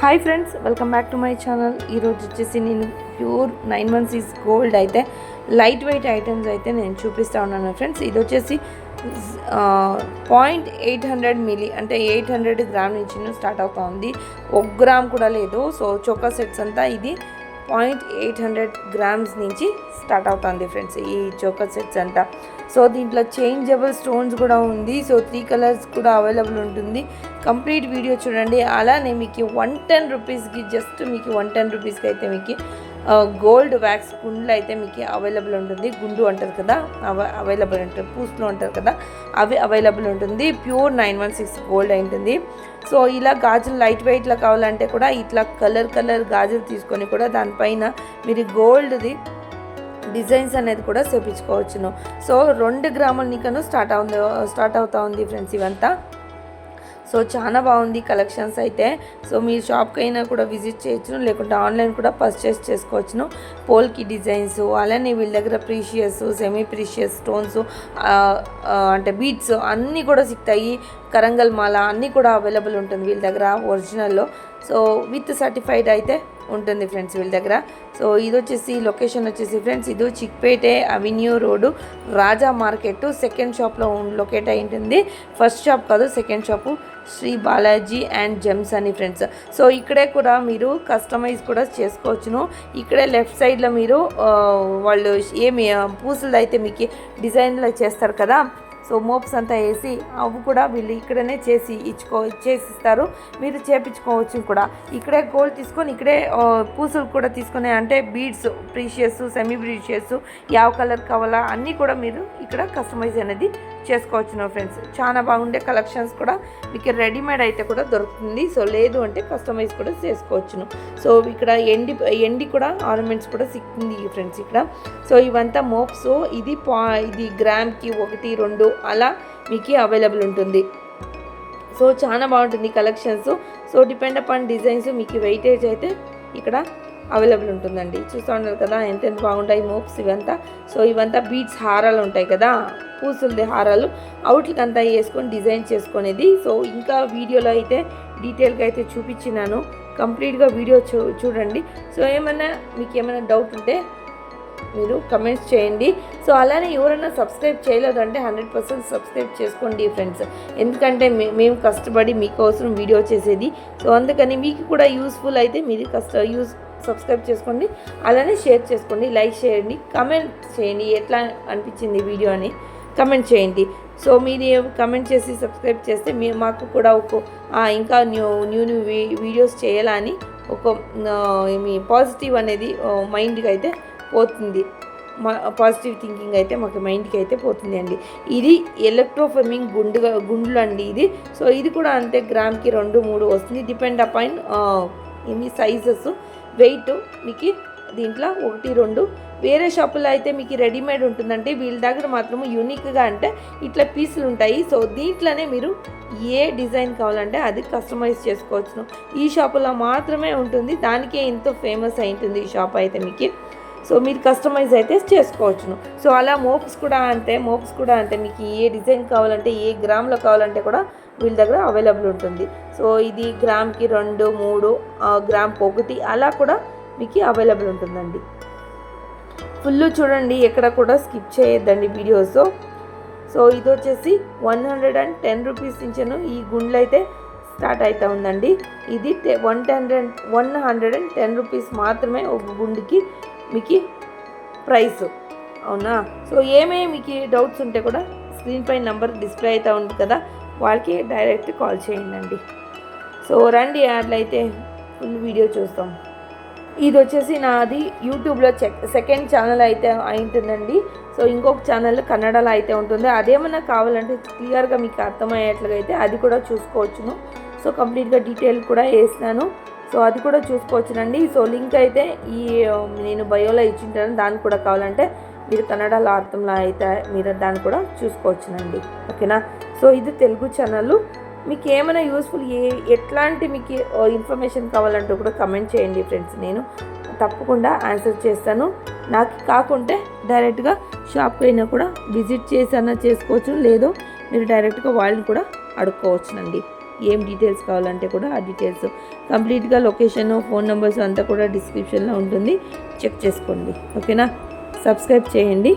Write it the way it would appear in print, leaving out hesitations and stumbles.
Hi friends, welcome back to my channel. ఈరోజు వచ్చేసి నేను ప్యూర్ 916 గోల్డ్ అయితే లైట్ వెయిట్ ఐటమ్స్ అయితే నేను చూపిస్తూ ఉన్నాను ఫ్రెండ్స్. ఇది వచ్చేసి 0.800 మిల్లీ అంటే 800 గ్రామ్ నుంచి స్టార్ట్ అవుతా ఉంది. 1 గ్రామ్ కూడా లేదు. సో చోకా సెట్స్ అంతా ఇది 0.800 గ్రామ్స్ నుంచి స్టార్ట్ అవుతుంది ఫ్రెండ్స్ ఈ చోకా సెట్స్ అంతా. సో దీంట్లో చేంజబుల్ స్టోన్స్ కూడా ఉంది. సో 3 కలర్స్ కూడా అవైలబుల్ ఉంటుంది. కంప్లీట్ వీడియో చూడండి. అలానే మీకు 110 రూపీస్కి జస్ట్ మీకు 110 రూపీస్కి అయితే మీకు గోల్డ్ వ్యాక్స్ గుండ్లు అయితే మీకు అవైలబుల్ ఉంటుంది. గుండు అంటారు కదా, అవైలబుల్ ఉంటుంది. పూసులు అంటారు కదా, అవి అవైలబుల్ ఉంటుంది. ప్యూర్ 916 గోల్డ్ ఉంటుంది. సో ఇలా గాజులు లైట్ వెయిట్లో కావాలంటే కూడా ఇట్లా కలర్ గాజులు తీసుకొని కూడా దానిపైన మీరు గోల్డ్ది డిజైన్స్ అనేది కూడా చేపించుకోవచ్చును. సో 2 గ్రాముల నికను స్టార్ట్ అవుతా ఉంది ఫ్రెండ్స్ ఇవంతా. సో చాలా బాగుంది కలెక్షన్స్ అయితే. సో మీరు షాప్కి అయినా కూడా విజిట్ చేయొచ్చును, లేకుంటే ఆన్లైన్ కూడా పర్చేస్ చేసుకోవచ్చును. పోల్కి డిజైన్స్, అలానే వీళ్ళ దగ్గర ప్రీషియస్, సెమీ ప్రీషియస్ స్టోన్స్ అంటే బీడ్స్ అన్నీ కూడా సిక్తాయి. కరంగల్ మాల అన్నీ కూడా అవైలబుల్ ఉంటుంది వీళ్ళ దగ్గర ఒరిజినల్లో. సో విత్ సర్టిఫైడ్ అయితే ఉంటుంది ఫ్రెండ్స్ వీళ్ళ దగ్గర. సో ఇది వచ్చేసి లొకేషన్ వచ్చేసి ఫ్రెండ్స్ ఇది Chickpete avenue road Raja market second షాప్లో లొకేట్ అయి ఉంటుంది. ఫస్ట్ షాప్ కాదు, second shop Shri Balaji and gems అని ఫ్రెండ్స్. సో ఇక్కడే కూడా మీరు కస్టమైజ్ కూడా చేసుకోవచ్చును. ఇక్కడే లెఫ్ట్ సైడ్లో మీరు వాళ్ళు ఏమి పూసలు అయితే మీకు డిజైన్లో చేస్తారు కదా, సో మోప్స్ అంతా వేసి అవి కూడా వీళ్ళు ఇక్కడనే చేసిస్తారు. మీరు చేపించుకోవచ్చు కూడా. ఇక్కడే గోల్డ్ తీసుకొని ఇక్కడే పూసలు కూడా తీసుకొని అంటే బీడ్స్ ప్రీషియస్, సెమీ ప్రీషియస్, ಯಾವ కలర్ కావాలా అన్నీ కూడా మీరు ఇక్కడ కస్టమైజ్ అనేది చేసుకోవచ్చు ఫ్రెండ్స్. చాలా బాగుండే కలెక్షన్స్ కూడా మీకు రెడీమేడ్ అయితే కూడా దొరుకుతుంది. సో లేదు అంటే కస్టమైజ్ కూడా చేసుకోవచ్చును. సో ఇక్కడ ఎండి కూడా ఆర్నమెంట్స్ కూడా సిక్కింది ఫ్రెండ్స్ ఇక్కడ. సో ఇవంతా మోప్స్. ఇది గ్రామ్కి 1, 2 అలా మీకు అవైలబుల్ ఉంటుంది. సో చాలా బాగుంటుంది collections. So depend upon designs మీకు వెయిటేజ్ అయితే ఇక్కడ అవైలబుల్ ఉంటుందండి. చూస్తూ ఉన్నారు కదా ఎంత బాగుంటాయి మోప్స్ ఇవంతా. సో ఇవంతా బీడ్స్ హారాలు ఉంటాయి కదా, పూసులది హారాలు, అవుట్లకి అంతా వేసుకొని డిజైన్ చేసుకునేది. సో ఇంకా వీడియోలో అయితే డీటెయిల్గా అయితే చూపించినాను. కంప్లీట్గా వీడియో చూడండి. సో మీకు ఏమైనా డౌట్ ఉంటే మీరు కమెంట్స్ చేయండి. సో అలానే ఎవరైనా సబ్స్క్రైబ్ చేయలేదు అంటే 100% సబ్స్క్రైబ్ చేసుకోండి ఫ్రెండ్స్. ఎందుకంటే మేము కష్టపడి మీకోసం వీడియో చేసేది. సో అందుకని మీకు కూడా యూస్ఫుల్ అయితే మీరు సబ్స్క్రైబ్ చేసుకోండి. అలానే షేర్ చేసుకోండి, లైక్ చేయండి, కమెంట్ చేయండి ఎట్లా అనిపించింది వీడియో అని కమెంట్ చేయండి. సో మీరు కమెంట్ చేసి సబ్స్క్రైబ్ చేస్తే మాకు కూడా ఇంకా న్యూ వీడియోస్ చేయాలని మీ పాజిటివ్ అనేది మైండ్కి అయితే పోతుంది. పాజిటివ్ థింకింగ్ అయితే మాకు మైండ్కి అయితే పోతుంది అండి. ఇది ఎలక్ట్రోఫర్మింగ్ గుండ్లు అండి ఇది. సో ఇది కూడా అంతే గ్రామ్కి 2, 3 వస్తుంది. డిపెండ్ అపాన్ ఎన్ని సైజెస్ వెయిట్ మీకు దీంట్లో 1, 2. వేరే షాపులో అయితే మీకు రెడీమేడ్ ఉంటుందంటే వీళ్ళ దగ్గర మాత్రము యూనిక్గా అంటే ఇట్లా పీసులు ఉంటాయి. సో దీంట్లోనే మీరు ఏ డిజైన్ కావాలంటే అది కస్టమైజ్ చేసుకోవచ్చును. ఈ షాపులో మాత్రమే ఉంటుంది. దానికే ఎంతో ఫేమస్ అయి ఉంటుంది ఈ షాప్ అయితే మీకు. సో మీరు కస్టమైజ్ అయితే చేసుకోవచ్చును. సో అలా మోప్స్ కూడా అంతే మీకు ఏ డిజైన్ కావాలంటే ఏ గ్రామ్లో కావాలంటే కూడా వీళ్ళ దగ్గర అవైలబుల్ ఉంటుంది. సో ఇది గ్రామ్కి 2, 3, గ్రామ్కి 1 అలా కూడా మీకు అవైలబుల్ ఉంటుందండి. ఫుల్ చూడండి, ఎక్కడ కూడా స్కిప్ చేయొద్దండి వీడియోస్. సో ఇది వచ్చేసి 110 రూపీస్ నుంచెను ఈ గుండ్లు అయితే స్టార్ట్ అవుతూ ఉందండి. ఇది 110 రూపీస్ మాత్రమే ఒక గుండుకి మీకు ప్రైస్. అవునా? సో మీకు డౌట్స్ ఉంటే కూడా స్క్రీన్ పైన నెంబర్ డిస్ప్లే అవుతూ ఉంది కదా, వాళ్ళకి డైరెక్ట్ కాల్ చేయండి. సో రండి అట్లయితే ఫుల్ వీడియో చూస్తాం. ఇది వచ్చేసి నాది యూట్యూబ్లో సెకండ్ ఛానల్ అయితే ఉంటుందండి. సో ఇంకొక ఛానల్ కన్నడలో అయితే ఉంటుంది. అదేమన్నా కావాలంటే క్లియర్గా మీకు అర్థమయ్యేట్లుగా అయితే అది కూడా చూసుకోవచ్చును. సో కంప్లీట్గా డీటెయిల్ కూడా వేసినాను. సో అది కూడా చూసుకోవచ్చునండి. సో లింక్ అయితే నేను బయోలో ఇచ్చింటాను. దానికి కూడా కావాలంటే మీరు కన్నడలో అర్థంలో అయితే మీరు దాన్ని కూడా చూసుకోవచ్చునండి. ఓకేనా? సో ఇది తెలుగు ఛానల్. మీకు ఏమైనా యూస్ఫుల్ ఎట్లాంటి మీకు ఇన్ఫర్మేషన్ కావాలంటే కూడా కమెంట్ చేయండి ఫ్రెండ్స్. నేను తప్పకుండా ఆన్సర్ చేస్తాను. నాకు కాకుంటే డైరెక్ట్గా షాప్కి అయినా కూడా విజిట్ చేసైనా చేసుకోవచ్చు, లేదో మీరు డైరెక్ట్గా వాళ్ళని కూడా అడుక్కోవచ్చునండి. ఏం డీటెయిల్స్ కావాలంటే కూడా ఆ డీటెయిల్స్ కంప్లీట్గా లొకేషన్, ఫోన్ నెంబర్స్ అంతా కూడా డిస్క్రిప్షన్లో ఉంటుంది, చెక్ చేసుకోండి. ఓకేనా, సబ్స్క్రైబ్ చేయండి.